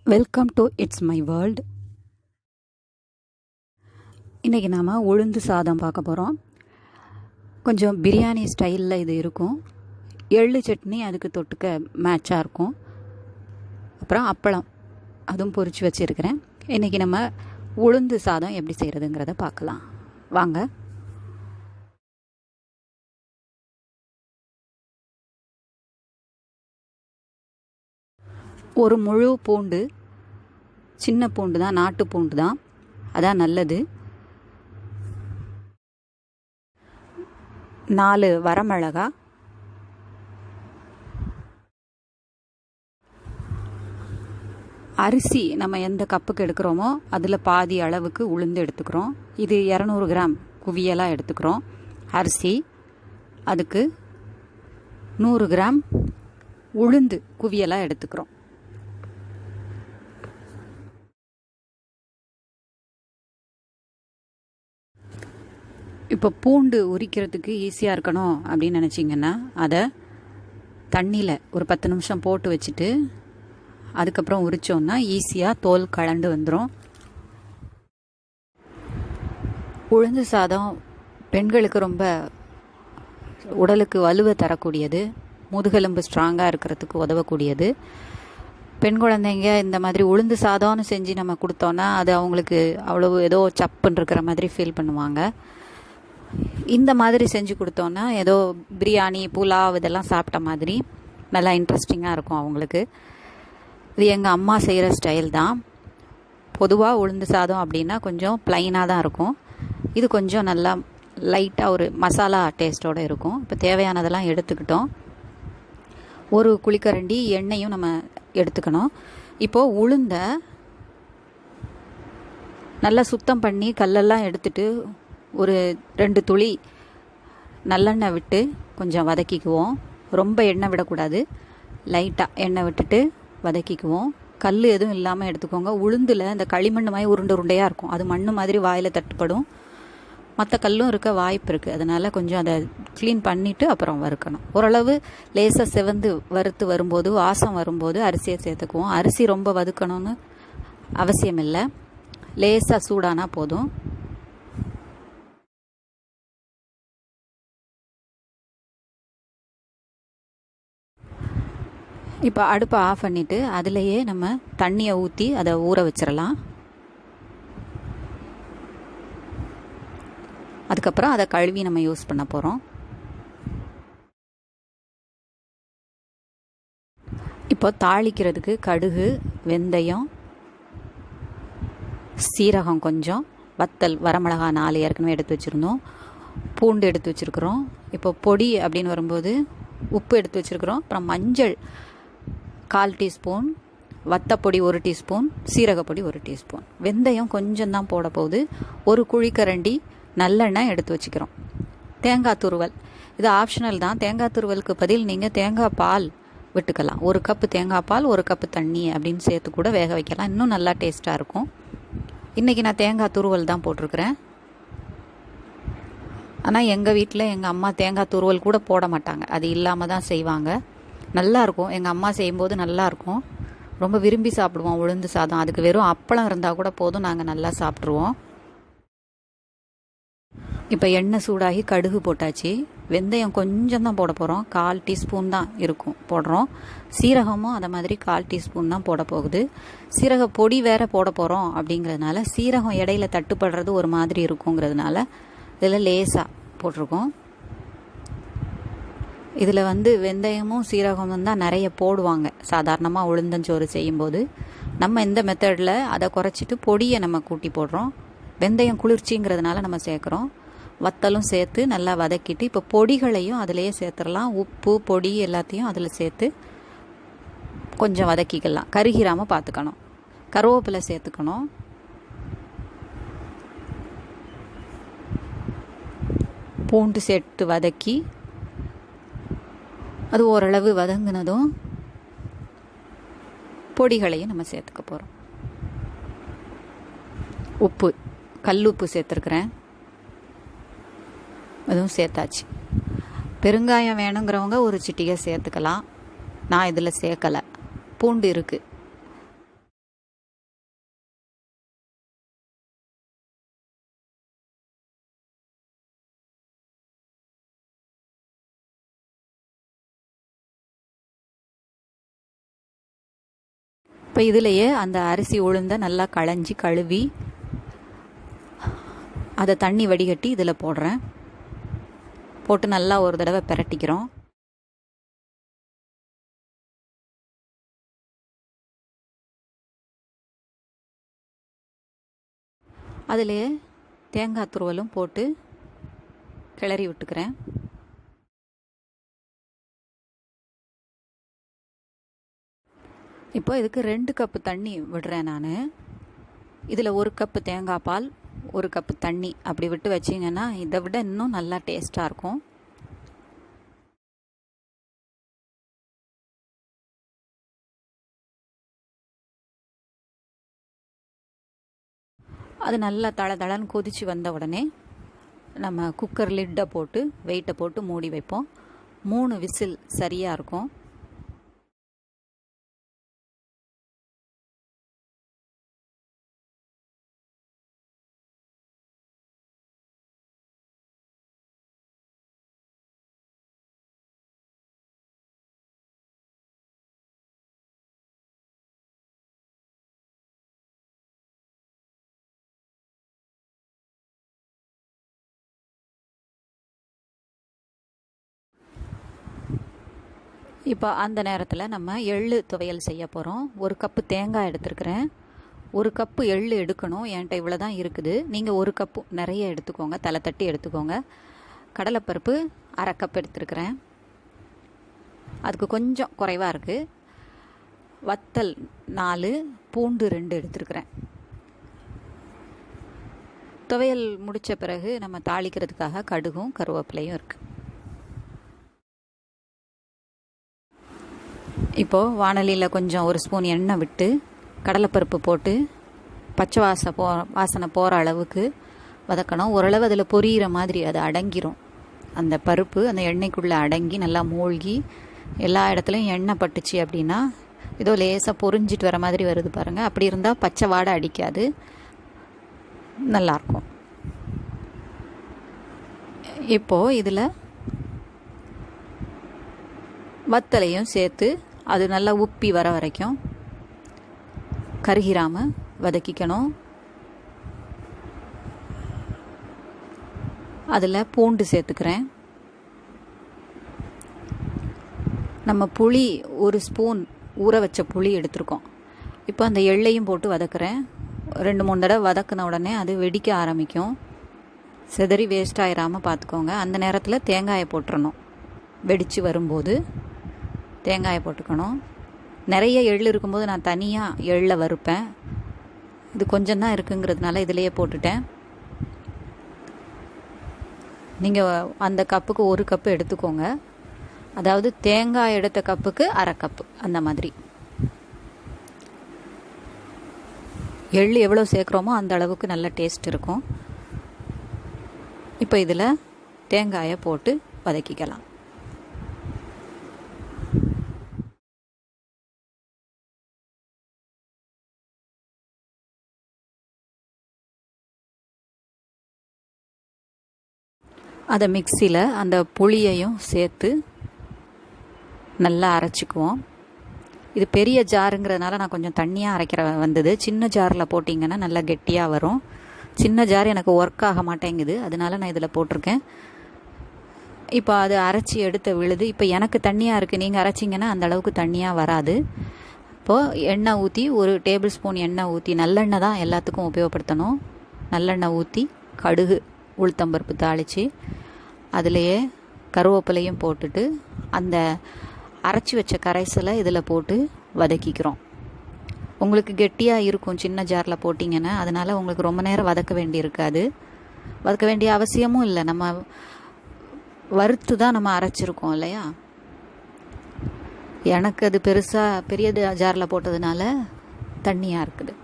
Welcome to it's my world. இன்றைக்கி நாம் உளுந்து சாதம் பார்க்க போகிறோம். கொஞ்சம் பிரியாணி ஸ்டைலில் இது இருக்கும். எள்ளு சட்னி அதுக்கு தொட்டுக்க மேட்சாக இருக்கும். அப்புறம் அப்பளம் அதுவும் பொரித்து வச்சுருக்கிறேன். இன்றைக்கி நம்ம உளுந்து சாதம் எப்படி செய்கிறதுங்கிறத பார்க்கலாம் வாங்க. ஒரு முழு பூண்டு, சின்ன பூண்டு தான், நாட்டு பூண்டு தான், அதான் நல்லது. 4 வரமிளகா, அரிசி நம்ம எந்த கப்புக்கு எடுக்கிறோமோ அதில் பாதி அளவுக்கு உளுந்து எடுத்துக்கிறோம். இது 200 கிராம் குவியலாக எடுத்துக்கிறோம். அரிசி அதுக்கு 100 கிராம் உளுந்து குவியலாக எடுத்துக்கிறோம். இப்போ பூண்டு உரிக்கிறதுக்கு ஈஸியாக இருக்கணும் அப்படின்னு நினச்சிங்கன்னா அதை தண்ணியில் ஒரு 10 நிமிஷம் போட்டு வச்சுட்டு அதுக்கப்புறம் உரித்தோன்னா ஈஸியாக தோல் கலண்டு வந்துடும். உளுந்து சாதம் பெண்களுக்கு ரொம்ப உடலுக்கு வலுவை தரக்கூடியது, முதுகெலும்பு ஸ்ட்ராங்காக இருக்கிறதுக்கு உதவக்கூடியது. பெண் குழந்தைங்க இந்த மாதிரி உளுந்து சாதம்னு செஞ்சு நம்ம கொடுத்தோன்னா அது அவங்களுக்கு அவ்வளவு ஏதோ சப்புன்னு இருக்கிற மாதிரி ஃபீல் பண்ணுவாங்க. இந்த மாதிரி செஞ்சு கொடுத்தோன்னா ஏதோ பிரியாணி, புலாவ் இதெல்லாம் சாப்பிட்ட மாதிரி நல்லா இன்ட்ரெஸ்டிங்காக இருக்கும் அவங்களுக்கு. இது எங்கள் அம்மா செய்கிற ஸ்டைல் தான். பொதுவாக உளுந்து சாதம் அப்படின்னா கொஞ்சம் ப்ளைனாக தான் இருக்கும். இது கொஞ்சம் நல்லா லைட்டாக ஒரு மசாலா டேஸ்ட்டோடு இருக்கும். இப்போ தேவையானதெல்லாம் எடுத்துக்கிட்டோம். ஒரு குழிக்கரண்டி எண்ணெயும் நம்ம எடுத்துக்கணும். இப்போது உளுந்தை நல்லா சுத்தம் பண்ணி கல்லெல்லாம் எடுத்துட்டு ஒரு 2 துளி நல்லெண்ணெய் விட்டு கொஞ்சம் வதக்கிக்குவோம். ரொம்ப எண்ணெய் விடக்கூடாது, லைட்டாக எண்ணெய் விட்டுட்டு வதக்கிக்குவோம். கல் எதுவும் இல்லாமல் எடுத்துக்கோங்க. உளுந்தில் இந்த களிமண் மாதிரி உருண்டை உருண்டையாக இருக்கும், அது மண் மாதிரி வாயில் தட்டுப்படும். மற்ற கல்லும் இருக்க வாய்ப்பு இருக்குது. அதனால் கொஞ்சம் அதை க்ளீன் பண்ணிவிட்டு அப்புறம் வறுக்கணும். ஓரளவு லேசாக செவந்து வறுத்து வரும்போது, வாசம் வரும்போது அரிசியை சேர்த்துக்குவோம். அரிசி ரொம்ப வதக்கணும்னு அவசியம் இல்லை, லேசாக சூடானா போதும். இப்போ அடுப்பை ஆஃப் பண்ணிவிட்டு அதிலையே நம்ம தண்ணியை ஊற்றி அதை ஊற வச்சிடலாம். அதுக்கப்புறம் அதை கழுவி நம்ம யூஸ் பண்ண போகிறோம். இப்போ தாளிக்கிறதுக்கு கடுகு, வெந்தயம், சீரகம் கொஞ்சம், வத்தல், வரமிளகா 4 ஏற்கனவே எடுத்து வச்சுருந்தோம், பூண்டு எடுத்து வச்சுருக்குறோம். இப்போ பொடி அப்படின்னு வரும்போது உப்பு எடுத்து வச்சுருக்குறோம். அப்புறம் மஞ்சள் 1/4 டீஸ்பூன், வத்தப்பொடி 1 டீஸ்பூன், சீரகப்பொடி 1 டீஸ்பூன், வெந்தயம் கொஞ்சம் தான் போட போகுது. ஒரு குழிக்கரண்டி நல்லெண்ணெய் எடுத்து வச்சுக்கிறோம். தேங்காய் துருவல் இது ஆப்ஷனல் தான். தேங்காய் துருவலுக்கு பதில் நீங்கள் தேங்காய் பால் விட்டுக்கலாம். 1 கப்பு தேங்காய் பால், 1 கப்பு தண்ணி அப்படின்னு சேர்த்து கூட வேக வைக்கலாம். இன்னும் நல்லா டேஸ்ட்டாக இருக்கும். இன்றைக்கி நான் தேங்காய் துருவல் தான் போட்டிருக்கிறேன். ஆனால் எங்கள் வீட்டில் எங்கள் அம்மா தேங்காய் துருவல் கூட போட மாட்டாங்க, அது இல்லாமல் தான் செய்வாங்க. நல்லாயிருக்கும். எங்கள் அம்மா செய்யும்போது நல்லாயிருக்கும். ரொம்ப விரும்பி சாப்பிடுவோம் உளுந்து சாதம். அதுக்கு வெறும் அப்பளம் இருந்தால் கூட போதும், நாங்கள் நல்லா சாப்பிட்ருவோம். இப்போ எண்ணெய் சூடாகி கடுகு போட்டாச்சு. வெந்தயம் கொஞ்சம் தான் போட போகிறோம், 1/4 டீஸ்பூன் தான் இருக்கும் போடுறோம். சீரகமும் அதை மாதிரி 1/4 டீஸ்பூன் தான் போட போகுது. சீரக பொடி வேறு போட போகிறோம் அப்படிங்கிறதுனால சீரகம் இடையில தட்டுப்படுறது ஒரு மாதிரி இருக்குங்கிறதுனால இதில் லேசாக போட்டிருக்கோம். இதில் வெந்தயமும் சீரகமும் தான் நிறைய போடுவாங்க சாதாரணமாக உளுந்தஞ்சோறு செய்யும்போது. நம்ம இந்த மெத்தடில் அதை குறைச்சிட்டு பொடியை நம்ம கூட்டி போடுறோம். வெந்தயம் குளிர்ச்சிங்கிறதுனால நம்ம சேர்க்குறோம். வத்தலும் சேர்த்து நல்லா வதக்கிட்டு இப்போ பொடிகளையும் அதிலேயே சேர்த்துடலாம். உப்பு, பொடி எல்லாத்தையும் அதில் சேர்த்து கொஞ்சம் வதக்கிக்கலாம். கருகிராமல் பார்த்துக்கணும். கருவேப்பிலை சேர்த்துக்கணும். பூண்டு சேர்த்து வதக்கி அது ஓரளவு வதங்கினதும் பொடிகளையும் நம்ம சேர்த்துக்க போகிறோம். உப்பு, கல்லுப்பு சேர்த்துருக்குறேன், அதுவும் சேர்த்தாச்சு. பெருங்காயம் வேணுங்கிறவங்க ஒரு சிட்டிகை சேர்த்துக்கலாம். நான் இதில் சேர்க்கலை, பூண்டு இருக்குது. இப்போ இதிலையே அந்த அரிசி உளுந்த நல்லா களைஞ்சி கழுவி அதை தண்ணி வடிகட்டி இதில் போடுறேன். போட்டு நல்லா ஒரு தடவை பிரட்டிக்கிறோம். அதிலே தேங்காய் துருவலும் போட்டு கிளறி விட்டுக்கிறேன். இப்போ இதுக்கு 2 கப்பு தண்ணி விடுறேன் நான். இதில் 1 கப்பு தேங்காய் பால், 1 கப்பு தண்ணி அப்படி விட்டு வச்சிங்கன்னா இதை விட இன்னும் நல்லா டேஸ்ட்டாக இருக்கும். அது நல்லா தளன்னு கொதித்து வந்த உடனே நம்ம குக்கர் லிட்டை போட்டு வெயிட்டை போட்டு மூடி வைப்போம். 3 விசில் சரியாக இருக்கும். இப்போ அந்த நேரத்தில் நம்ம எள்ளு துவையல் செய்ய போகிறோம். 1 கப்பு தேங்காய் எடுத்துருக்கிறேன். 1 கப்பு எள்ளு எடுக்கணும். என்கிட்ட இவ்வளோ தான் இருக்குது. நீங்கள் 1 கப்பு நிறைய எடுத்துக்கோங்க, தலை தட்டி எடுத்துக்கோங்க. கடலைப்பருப்பு 1/2 கப் எடுத்துருக்கிறேன். அதுக்கு கொஞ்சம் குறைவாக இருக்குது. வத்தல் 4, பூண்டு 2 எடுத்துருக்கிறேன். துவையல் முடித்த பிறகு நம்ம தாளிக்கிறதுக்காக கடுகும் கருவேப்பிலையும் இருக்குது. இப்போது வாணலியில் கொஞ்சம் 1 ஸ்பூன் எண்ணெய் விட்டு கடலைப்பருப்பு போட்டு பச்சை வாசனை போகிற அளவுக்கு வதக்கணும். ஓரளவு அதில் பொரியிற மாதிரி அது அடங்கிரும். அந்த பருப்பு அந்த எண்ணெய்க்குள்ளே அடங்கி நல்லா மூழ்கி எல்லா இடத்துலையும் எண்ணெய் பட்டுச்சு அப்படின்னா ஏதோ லேசாக பொரிஞ்சிட்டு வர மாதிரி வருது பாருங்கள். அப்படி இருந்தால் பச்சை வாடை அடிக்காது, நல்லாயிருக்கும். இப்போது இதில் வத்தலையும் சேர்த்து அது நல்லா உப்பி வர வரைக்கும் கருகிராமல் வதக்கிக்கணும். அதில் பூண்டு சேர்த்துக்கிறேன். நம்ம புளி 1 ஸ்பூன் ஊற வச்ச புளி எடுத்துருக்கோம். இப்போ அந்த எள்ளையும் போட்டு வதக்குறேன். 2-3 தடவை வதக்கின உடனே அது வெடிக்க ஆரம்பிக்கும். சிதறி வேஸ்ட் ஆகிடாமல் பார்த்துக்கோங்க. அந்த நேரத்தில் தேங்காயை போட்டுறணும். வெடித்து வரும்போது தேங்காயை போட்டுக்கணும். நிறைய எள் இருக்கும்போது நான் தனியாக எள்ளை வறுப்பேன். இது கொஞ்சம் தான் இருக்குங்கிறதுனால இதிலையே போட்டுட்டேன். நீங்கள் அந்த கப்புக்கு 1 கப்பு எடுத்துக்கோங்க. அதாவது தேங்காய் எடுத்த கப்புக்கு 1/2 கப்பு அந்த மாதிரி. எள் எவ்வளோ சேர்க்குறோமோ அந்த அளவுக்கு நல்ல டேஸ்ட் இருக்கும். இப்போ இதில் தேங்காயை போட்டு வதக்கிக்கலாம். அதை மிக்சியில் அந்த புளியையும் சேர்த்து நல்லா அரைச்சிக்குவோம். இது பெரிய ஜாருங்கிறதுனால நான் கொஞ்சம் தண்ணியாக அரைக்கிற வந்தது. சின்ன ஜாரில் போட்டிங்கன்னா நல்லா கெட்டியாக வரும். சின்ன ஜார் எனக்கு ஒர்க் ஆக மாட்டேங்குது, அதனால நான் இதில் போட்டிருக்கேன். இப்போ அது அரைச்சி எடுத்த விழுது. இப்போ எனக்கு தண்ணியாக இருக்குது, நீங்கள் அரைச்சிங்கன்னா அந்த அளவுக்கு தண்ணியாக வராது. இப்போது எண்ணெய் ஊற்றி 1 டேபிள் ஸ்பூன் எண்ணெய் ஊற்றி, நல்லெண்ணெய் தான் எல்லாத்துக்கும் உபயோகப்படுத்தணும். நல்லெண்ணெய் ஊற்றி கடுகு உளுத்தம்பருப்பு தாளித்து அதிலையே கருவேப்பிலையும் போட்டுட்டு அந்த அரைச்சி வச்ச கரைசலை இதில் போட்டு வதக்கிக்கிறோம். உங்களுக்கு கெட்டியாக இருக்கும் சின்ன ஜாரில் போட்டிங்கன்னா, அதனால் உங்களுக்கு ரொம்ப நேரம் வதக்க வேண்டியிருக்காது. வதக்க வேண்டிய அவசியமும் இல்லை. நம்ம வறுத்து தான் நம்ம அரைச்சிருக்கோம் இல்லையா. எனக்கு அது பெரிய ஜாரில் போட்டதுனால தண்ணியாக இருக்குது.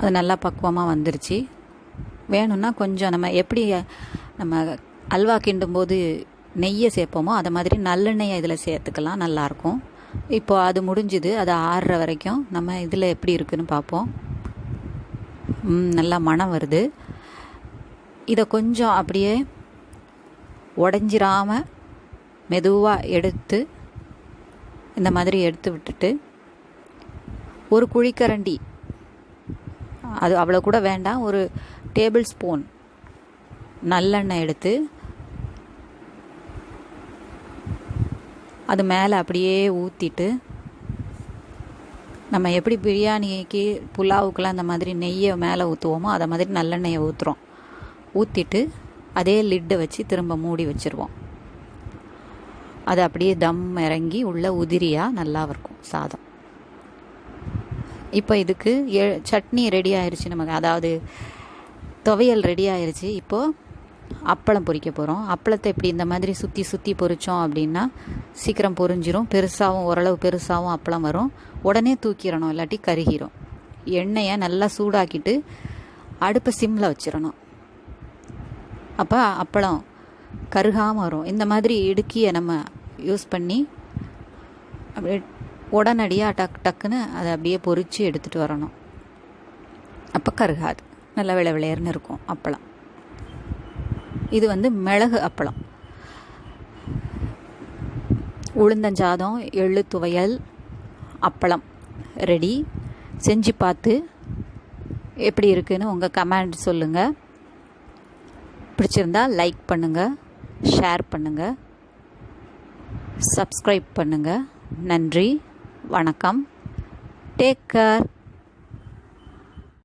அது நல்லா பக்குவமாக வந்துருச்சு. வேணும்னா கொஞ்சம் நம்ம எப்படி நம்ம அல்வா கிண்டும்போது நெய்யை சேர்ப்போமோ அதை மாதிரி நல்லெண்ணெயை இதில் சேர்த்துக்கலாம், நல்லாயிருக்கும். இப்போ அது முடிஞ்சுது. அது ஆறுற வரைக்கும் நம்ம இதில் எப்படி இருக்குதுன்னு பார்ப்போம். நல்லா மணம் வருது. இதை கொஞ்சம் அப்படியே உடஞ்சிராமல் மெதுவாக எடுத்து இந்த மாதிரி எடுத்து விட்டுட்டு ஒரு குழிக்கரண்டி, அது அவ்வளோ கூட வேண்டாம், ஒரு டேபிள் ஸ்பூன் நல்லெண்ணெய் எடுத்து அது மேலே அப்படியே ஊற்றிட்டு, நம்ம எப்படி பிரியாணிக்கு புலாவுக்கெலாம் அந்த மாதிரி நெய்யை மேலே ஊற்றுவோமோ அதை மாதிரி நல்லெண்ணெயை ஊற்றுறோம். ஊற்றிட்டு அதே லிட்டை வச்சு திரும்ப மூடி வச்சுருவோம். அது அப்படியே தம் இறங்கி உள்ள உதிரியாக நல்லா இருக்கும் சாதம். இப்போ இதுக்கு சட்னி ரெடி ஆயிடுச்சு நமக்கு, அதாவது துவையல் ரெடி ஆயிடுச்சு. இப்போது அப்பளம் பொரிக்க போகிறோம். அப்பளத்தை இப்படி இந்த மாதிரி சுற்றி சுற்றி பொரித்தோம் அப்படின்னா சீக்கிரம் பொரிஞ்சிரும். பெருசாகவும், ஓரளவு பெருசாகவும் அப்பளம் வரும். உடனே தூக்கிடணும், இல்லாட்டி கருகிரும். எண்ணெயை நல்லா சூடாக்கிட்டு அடுப்பை சிம்மில் வச்சிடணும். அப்போ அப்பளம் கருகாமல் வரும். இந்த மாதிரி இடுக்கியை நம்ம யூஸ் பண்ணி அப்படியே உடனடியாக டக்குன்னு அதை அப்படியே பொரித்து எடுத்துகிட்டு வரணும். அப்போ கருகாது, நல்லா விளையர்னு இருக்கும் அப்பளம். இது மிளகு அப்பளம். உளுந்தஞ்சாதம், எள்ளு துவையல், அப்பளம் ரெடி. செஞ்சு பார்த்து எப்படி இருக்குன்னு உங்கள் கமெண்ட் சொல்லுங்கள். பிடிச்சிருந்தா லைக் பண்ணுங்கள், ஷேர் பண்ணுங்கள், சப்ஸ்கிரைப் பண்ணுங்கள். நன்றி, வணக்கம், டேக் கேர்.